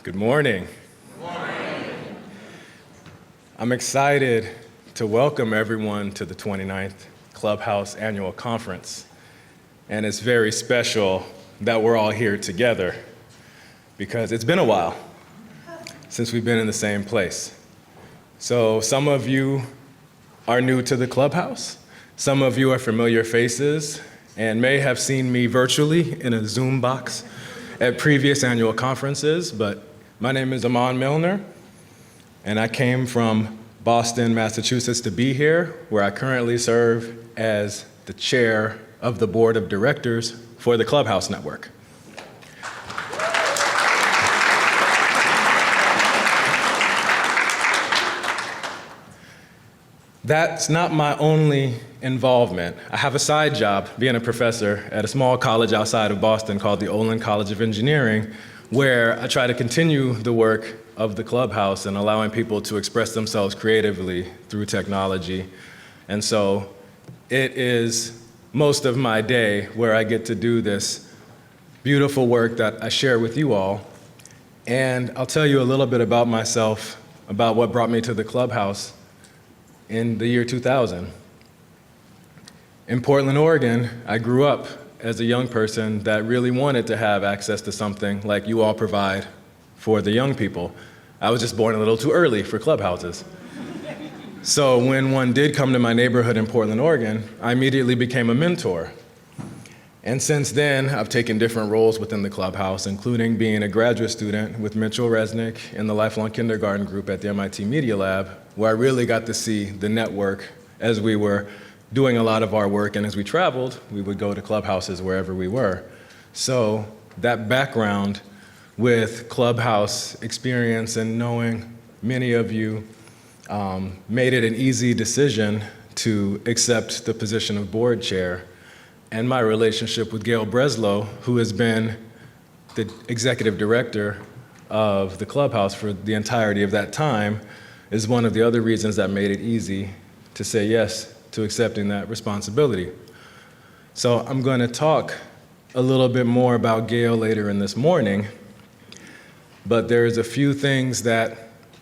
Good morning. Good morning. I'm excited to welcome everyone to the 29th Clubhouse Annual Conference. And it's very special that we're all here together because it's been a while since we've been in the same place. So some of you are new to the Clubhouse. Some of you are familiar faces and may have seen me virtually in a Zoom box at previous annual conferences, but my name is Amon Milner, and I came from Boston, Massachusetts to be here, where I currently serve as the chair of the board of directors for the Clubhouse Network. That's not my only involvement. I have a side job being a professor at a small college outside of Boston called the Olin College of Engineering, where I try to continue the work of the Clubhouse and allowing people to express themselves creatively through technology. And so it is most of my day where I get to do this beautiful work that I share with you all. And I'll tell you a little bit about myself, about what brought me to the Clubhouse in the year 2000. In Portland, Oregon, I grew up as a young person that really wanted to have access to something like you all provide for the young people. I was just born a little too early for clubhouses. So when one did come to my neighborhood in Portland, Oregon, I immediately became a mentor. And since then, I've taken different roles within the Clubhouse, including being a graduate student with Mitchell Resnick in the Lifelong Kindergarten group at the MIT Media Lab, where I really got to see the network as we were doing a lot of our work, and as we traveled, we would go to clubhouses wherever we were. So that background with Clubhouse experience and knowing many of you made it an easy decision to accept the position of board chair. And my relationship with Gail Breslow, who has been the executive director of the Clubhouse for the entirety of that time, is one of the other reasons that made it easy to say yes to accepting that responsibility. So I'm going to talk a little bit more about Gail later in this morning, but there's a few things that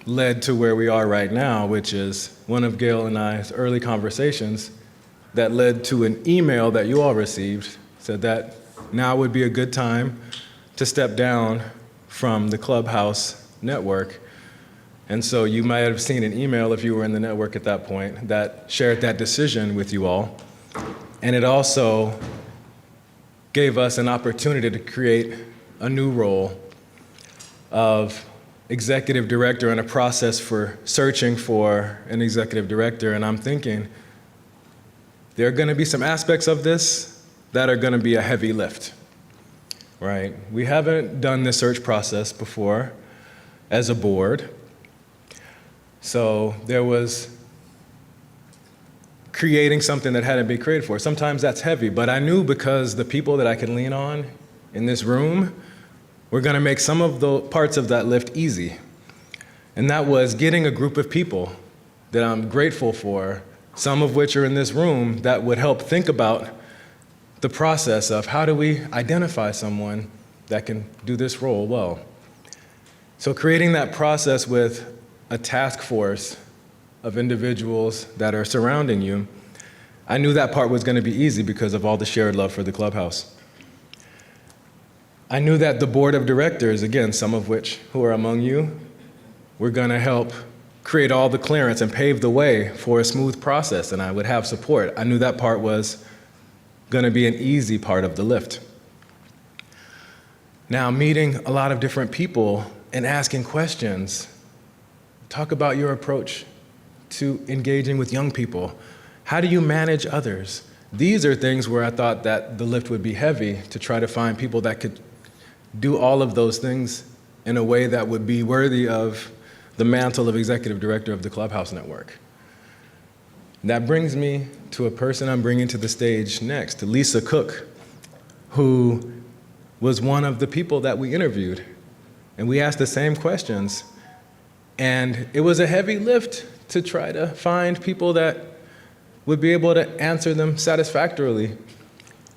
led to where we are right now, which is one of Gail and I's early conversations that led to an email that you all received, said that now would be a good time to step down from the Clubhouse Network. And so you might have seen an email if you were in the network at that point that shared that decision with you all. And it also gave us an opportunity to create a new role of executive director and a process for searching for an executive director. And I'm thinking there are going to be some aspects of this that are going to be a heavy lift, right? We haven't done this search process before as a board. So there was creating something that hadn't been created for. Sometimes that's heavy, but I knew because the people that I could lean on in this room were going to make some of the parts of that lift easy. And that was getting a group of people that I'm grateful for, some of which are in this room, that would help think about the process of how do we identify someone that can do this role well. So creating that process with a task force of individuals that are surrounding you, I knew that part was going to be easy because of all the shared love for the Clubhouse. I knew that the board of directors, again, some of which who are among you, were going to help create all the clearance and pave the way for a smooth process, and I would have support. I knew that part was going to be an easy part of the lift. Now, meeting a lot of different people and asking questions. Talk about your approach to engaging with young people. How do you manage others? These are things where I thought that the lift would be heavy to try to find people that could do all of those things in a way that would be worthy of the mantle of executive director of the Clubhouse Network. That brings me to a person I'm bringing to the stage next, to Lisa Cook, who was one of the people that we interviewed. And we asked the same questions. And it was a heavy lift to try to find people that would be able to answer them satisfactorily.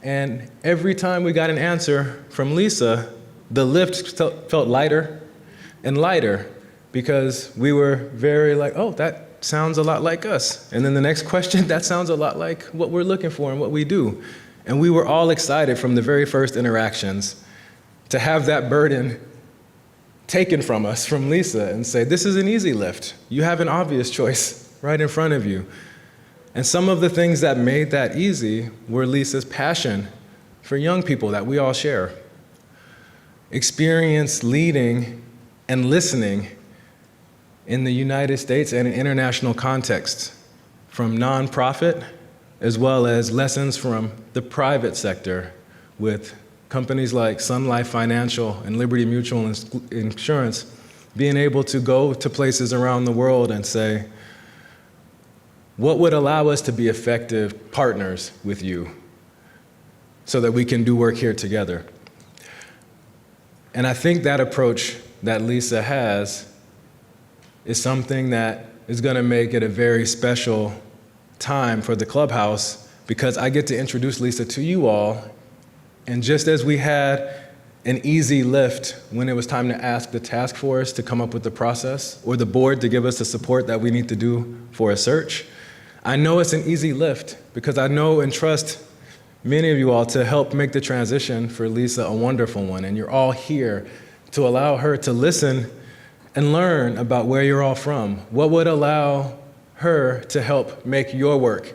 And every time we got an answer from Lisa, the lift felt lighter and lighter, because we were very like, oh, that sounds a lot like us. And then the next question, that sounds a lot like what we're looking for and what we do. And we were all excited from the very first interactions to have that burden taken from us, from Lisa, and say, this is an easy lift. You have an obvious choice right in front of you. And some of the things that made that easy were Lisa's passion for young people that we all share. Experience leading and listening in the United States and in international contexts, from nonprofit, as well as lessons from the private sector with companies like Sun Life Financial and Liberty Mutual Insurance, being able to go to places around the world and say, what would allow us to be effective partners with you so that we can do work here together? And I think that approach that Lisa has is something that is going to make it a very special time for the Clubhouse, because I get to introduce Lisa to you all. And just as we had an easy lift when it was time to ask the task force to come up with the process, or the board to give us the support that we need to do for a search, I know it's an easy lift because I know and trust many of you all to help make the transition for Lisa a wonderful one. And you're all here to allow her to listen and learn about where you're all from. What would allow her to help make your work,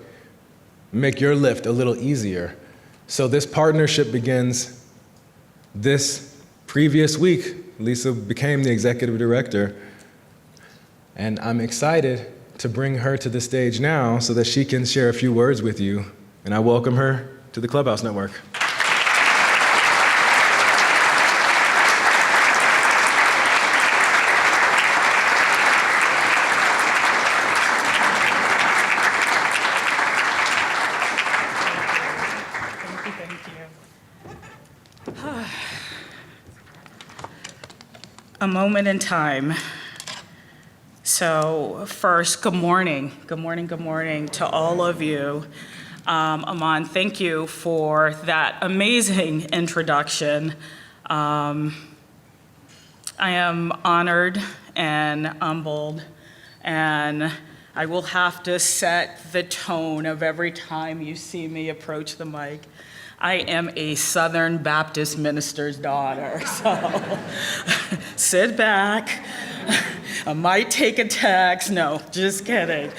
make your lift a little easier? So this partnership begins this previous week. Lisa became the executive director, and I'm excited to bring her to the stage now so that she can share a few words with you. And I welcome her to the Clubhouse Network. A moment in time. So first, good morning. Good morning, good morning to all of you. Amon, thank you for that amazing introduction. I am honored and humbled, and I will have to set the tone of every time you see me approach the mic. I am a Southern Baptist minister's daughter, so sit back. I might take a text. No, just kidding.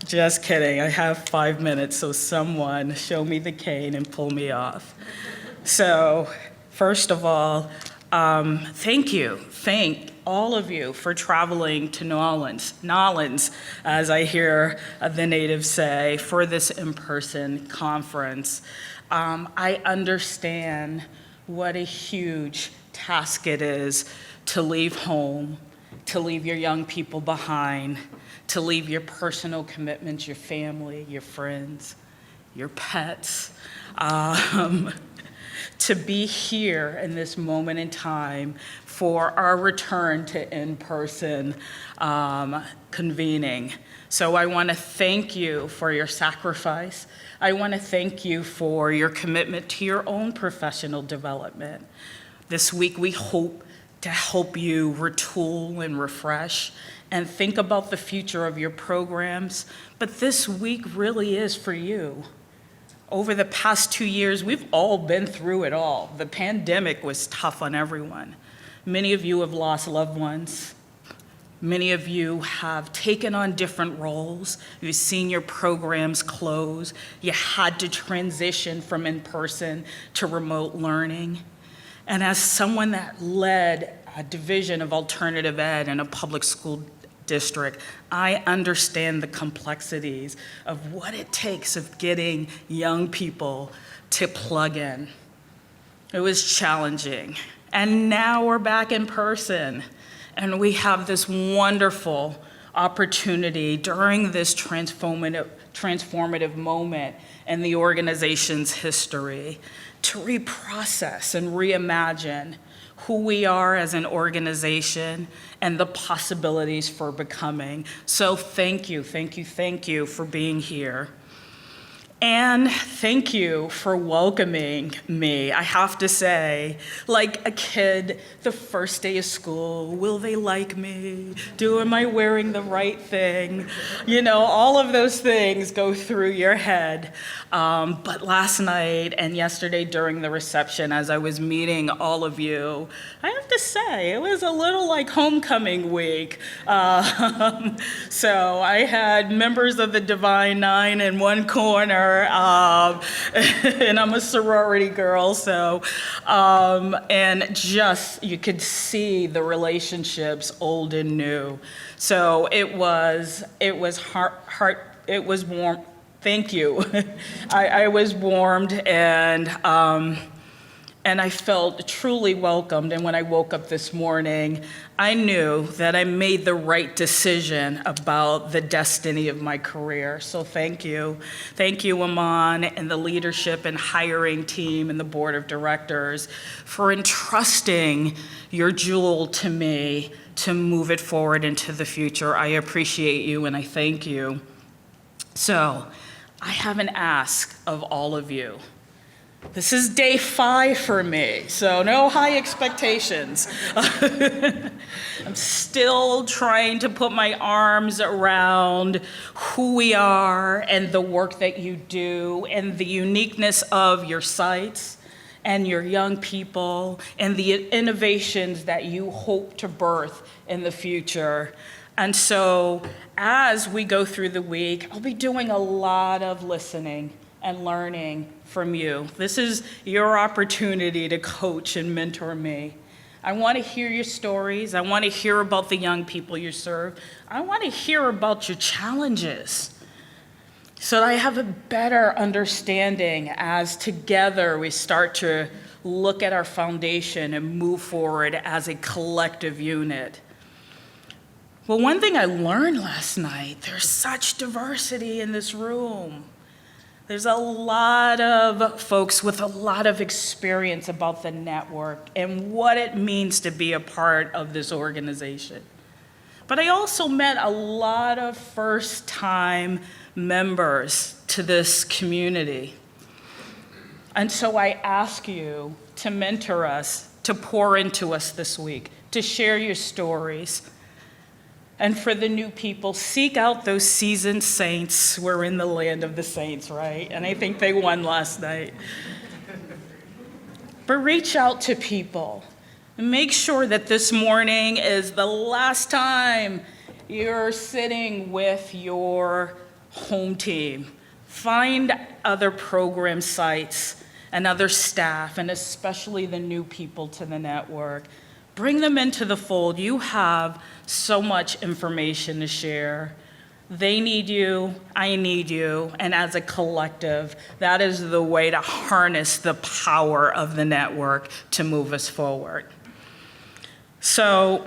Just kidding. I have 5 minutes, so someone show me the cane and pull me off. So, first of all, thank you. Thank all of you for traveling to Nolans, as I hear the natives say, for this in-person conference. I understand what a huge task it is to leave home, to leave your young people behind, to leave your personal commitments, your family, your friends, your pets, to be here in this moment in time for our return to in-person convening. So I want to thank you for your sacrifice. I want to thank you for your commitment to your own professional development. This week we hope to help you retool and refresh and think about the future of your programs. But this week really is for you. Over the past 2 years, we've all been through it all. The pandemic was tough on everyone. Many of you have lost loved ones. Many of you have taken on different roles. You've seen your programs close. You had to transition from in-person to remote learning. And as someone that led a division of alternative ed in a public school district, I understand the complexities of what it takes of getting young people to plug in. It was challenging. And now we're back in person. And we have this wonderful opportunity during this transformative moment in the organization's history to reprocess and reimagine who we are as an organization and the possibilities for becoming. So thank you for being here. And thank you for welcoming me. I have to say, like a kid, the first day of school, will they like me? Am I wearing the right thing? You know, all of those things go through your head. But last night and yesterday during the reception, as I was meeting all of you, I have to say, it was a little like homecoming week. So I had members of the Divine Nine in one corner, and I'm a sorority girl, so, and just, you could see the relationships, old and new. So it was warm. Thank you. I was warmed, and I felt truly welcomed. And when I woke up this morning, I knew that I made the right decision about the destiny of my career. So thank you. Thank you, Amon, and the leadership and hiring team and the board of directors for entrusting your jewel to me to move it forward into the future. I appreciate you and I thank you. So I have an ask of all of you. This is day 5 for me, so no high expectations. I'm still trying to put my arms around who we are and the work that you do and the uniqueness of your sites and your young people and the innovations that you hope to birth in the future. And so as we go through the week, I'll be doing a lot of listening and learning from you. This is your opportunity to coach and mentor me. I want to hear your stories. I want to hear about the young people you serve. I want to hear about your challenges so that I have a better understanding as together we start to look at our foundation and move forward as a collective unit. Well, one thing I learned last night, there's such diversity in this room. There's a lot of folks with a lot of experience about the network and what it means to be a part of this organization. But I also met a lot of first-time members to this community. And so I ask you to mentor us, to pour into us this week, to share your stories. And for the new people, seek out those seasoned saints. We're in the land of the saints, right? And I think they won last night. But reach out to people and make sure that this morning is the last time you're sitting with your home team. Find other program sites and other staff, and especially the new people to the network. Bring them into the fold. You have so much information to share. They need you, I need you, and as a collective, that is the way to harness the power of the network to move us forward. So,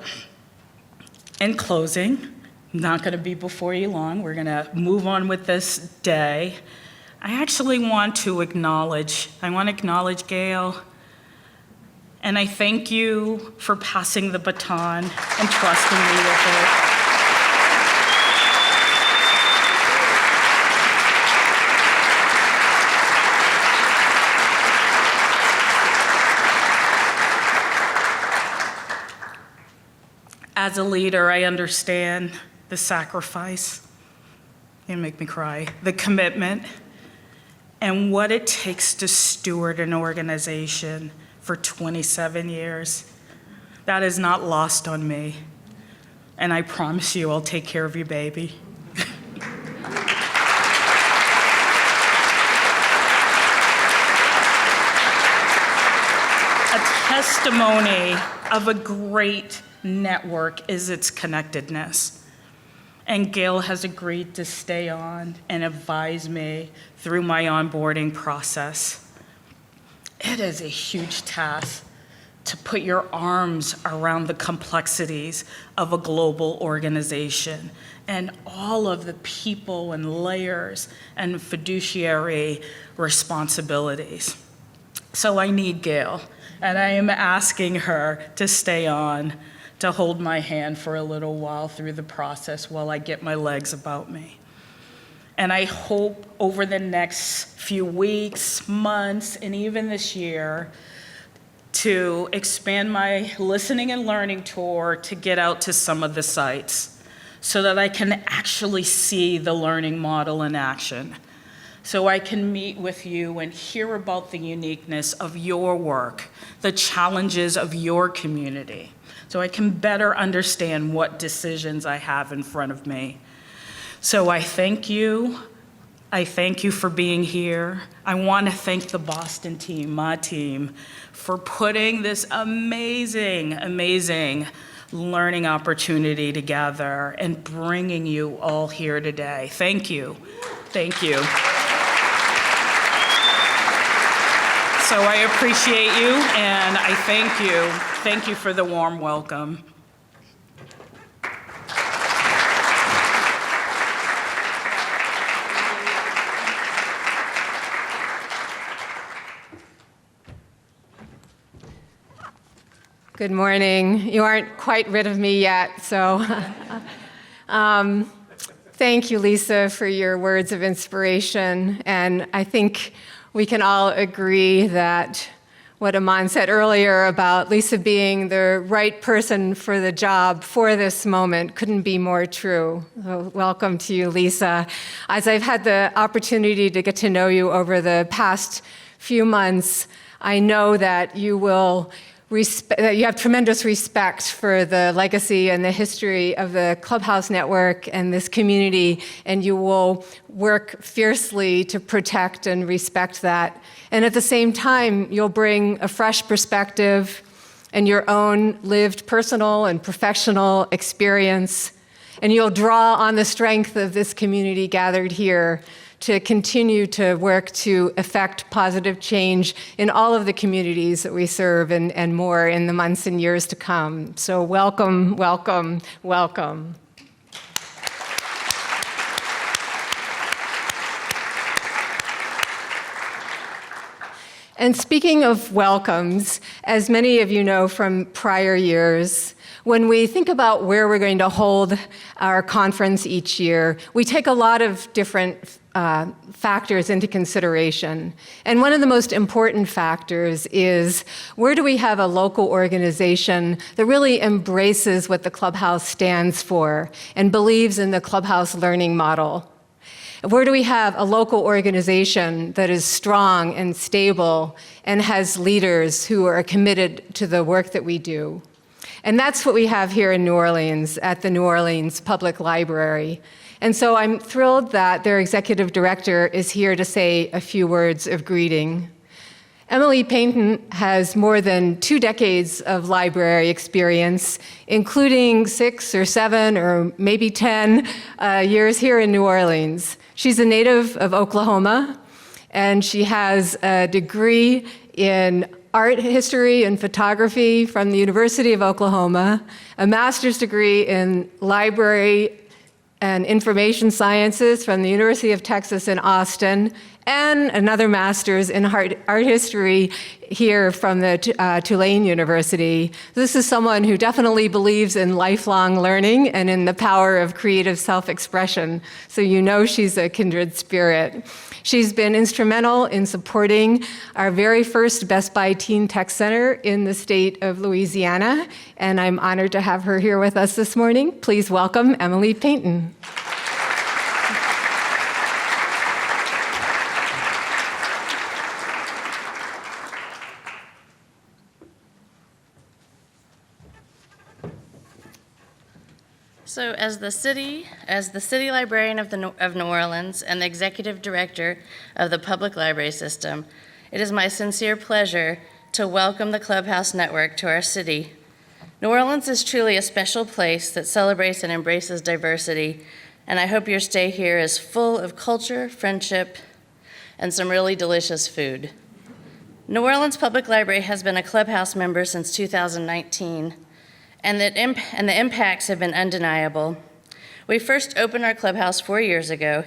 in closing, I'm not gonna be before you long. We're gonna move on with this day. I actually want to acknowledge Gail. And I thank you for passing the baton and trusting me with it. As a leader, I understand the sacrifice, you make me cry, the commitment, and what it takes to steward an organization for 27 years. That is not lost on me. And I promise you I'll take care of you, baby. A testimony of a great network is its connectedness. And Gail has agreed to stay on and advise me through my onboarding process. It is a huge task to put your arms around the complexities of a global organization and all of the people and layers and fiduciary responsibilities. So I need Gail, and I am asking her to stay on, to hold my hand for a little while through the process while I get my legs about me. And I hope over the next few weeks, months, and even this year, to expand my listening and learning tour to get out to some of the sites so that I can actually see the learning model in action. So I can meet with you and hear about the uniqueness of your work, the challenges of your community, so I can better understand what decisions I have in front of me. So I thank you. I thank you for being here. I want to thank the Boston team, my team, for putting this amazing, amazing learning opportunity together and bringing you all here today. Thank you. Thank you. So I appreciate you, and I thank you. Thank you for the warm welcome. Good morning. You aren't quite rid of me yet, so thank you, Lisa, for your words of inspiration. And I think we can all agree that what Amon said earlier about Lisa being the right person for the job for this moment couldn't be more true. So welcome to you, Lisa. As I've had the opportunity to get to know you over the past few months, I know that you will that you have tremendous respect for the legacy and the history of the Clubhouse Network and this community, and you will work fiercely to protect and respect that. And at the same time, you'll bring a fresh perspective and your own lived personal and professional experience, and you'll draw on the strength of this community gathered here to continue to work to effect positive change in all of the communities that we serve and more in the months and years to come. So welcome, welcome, welcome. And speaking of welcomes, as many of you know from prior years, when we think about where we're going to hold our conference each year, we take a lot of different factors into consideration. And one of the most important factors is, where do we have a local organization that really embraces what the Clubhouse stands for and believes in the Clubhouse learning model? Where do we have a local organization that is strong and stable and has leaders who are committed to the work that we do? And that's what we have here in New Orleans at the New Orleans Public Library. And so I'm thrilled that their executive director is here to say a few words of greeting. Emily Painton has more than 2 decades of library experience, including 6 or 7 or maybe 10 years here in New Orleans. She's a native of Oklahoma, and she has a degree in art history and photography from the University of Oklahoma, a master's degree in library and information sciences from the University of Texas in Austin, and another master's in art history here from the Tulane University. This is someone who definitely believes in lifelong learning and in the power of creative self-expression, so you know she's a kindred spirit. She's been instrumental in supporting our very first Best Buy Teen Tech Center in the state of Louisiana, and I'm honored to have her here with us this morning. Please welcome Emily Painton. So as the city librarian of New Orleans and the executive director of the public library system, it is my sincere pleasure to welcome the Clubhouse Network to our city. New Orleans is truly a special place that celebrates and embraces diversity, and I hope your stay here is full of culture, friendship, and some really delicious food. New Orleans Public Library has been a Clubhouse member since 2019, and the impacts have been undeniable. We first opened our clubhouse 4 years ago,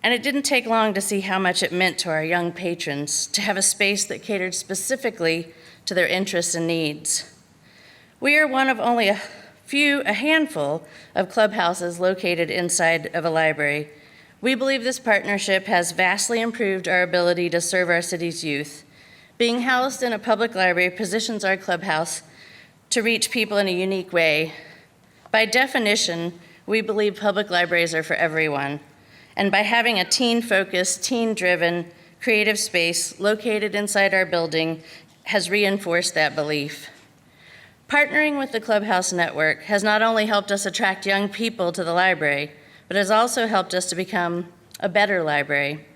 and it didn't take long to see how much it meant to our young patrons to have a space that catered specifically to their interests and needs. We are one of only a handful of clubhouses located inside of a library. We believe this partnership has vastly improved our ability to serve our city's youth. Being housed in a public library positions our clubhouse to reach people in a unique way. By definition, we believe public libraries are for everyone. And by having a teen-focused, teen-driven, creative space located inside our building has reinforced that belief. Partnering with the Clubhouse Network has not only helped us attract young people to the library, but has also helped us to become a better library.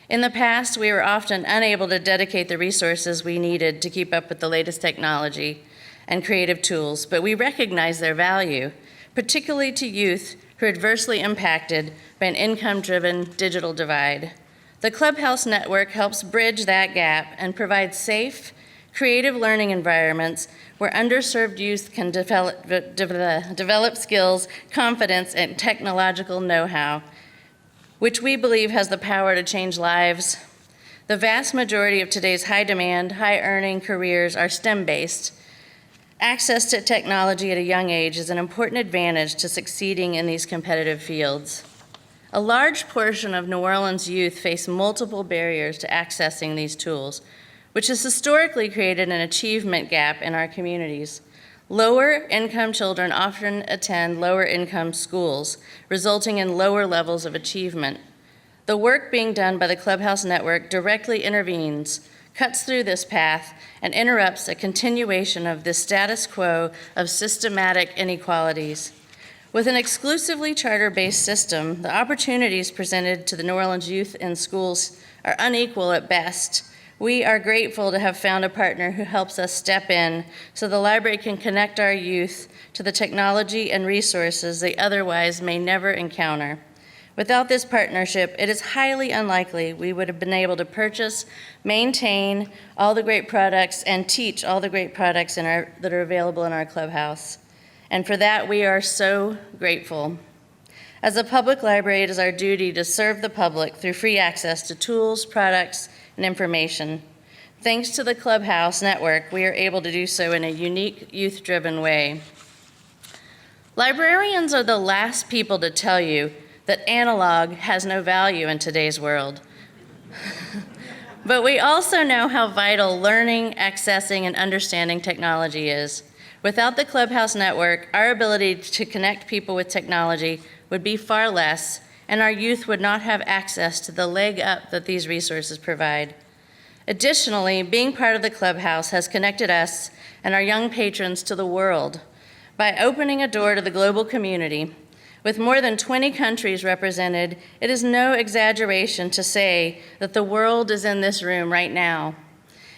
In the past, we were often unable to dedicate the resources we needed to keep up with the latest technology and creative tools, but we recognize their value, particularly to youth who are adversely impacted by an income-driven digital divide. The Clubhouse Network helps bridge that gap and provide safe, creative learning environments where underserved youth can develop skills, confidence, and technological know-how, which we believe has the power to change lives. The vast majority of today's high-demand, high-earning careers are STEM-based. Access to technology at a young age is an important advantage to succeeding in these competitive fields. A large portion of New Orleans youth face multiple barriers to accessing these tools, which has historically created an achievement gap in our communities. Lower-income children often attend lower-income schools, resulting in lower levels of achievement. The work being done by the Clubhouse Network directly intervenes, cuts through this path, and interrupts a continuation of the status quo of systematic inequalities. With an exclusively charter-based system, the opportunities presented to the New Orleans youth in schools are unequal at best. We are grateful to have found a partner who helps us step in so the library can connect our youth to the technology and resources they otherwise may never encounter. Without this partnership, it is highly unlikely we would have been able to purchase, maintain all the great products, and teach all the great products that are available in our clubhouse. And for that, we are so grateful. As a public library, it is our duty to serve the public through free access to tools, products, and information. Thanks to the Clubhouse Network, we are able to do so in a unique, youth-driven way. Librarians are the last people to tell you that analog has no value in today's world. But we also know how vital learning, accessing, and understanding technology is. Without the Clubhouse Network, our ability to connect people with technology would be far less, and our youth would not have access to the leg up that these resources provide. Additionally, being part of the Clubhouse has connected us and our young patrons to the world by opening a door to the global community. With more than 20 countries represented, it is no exaggeration to say that the world is in this room right now.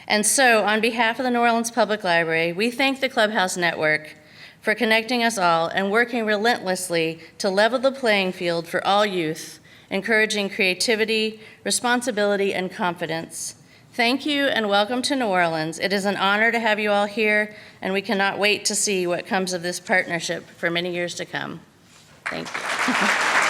And so, on behalf of the New Orleans Public Library, we thank the Clubhouse Network for connecting us all and working relentlessly to level the playing field for all youth, encouraging creativity, responsibility, and confidence. Thank you and welcome to New Orleans. It is an honor to have you all here, and we cannot wait to see what comes of this partnership for many years to come. Thank you.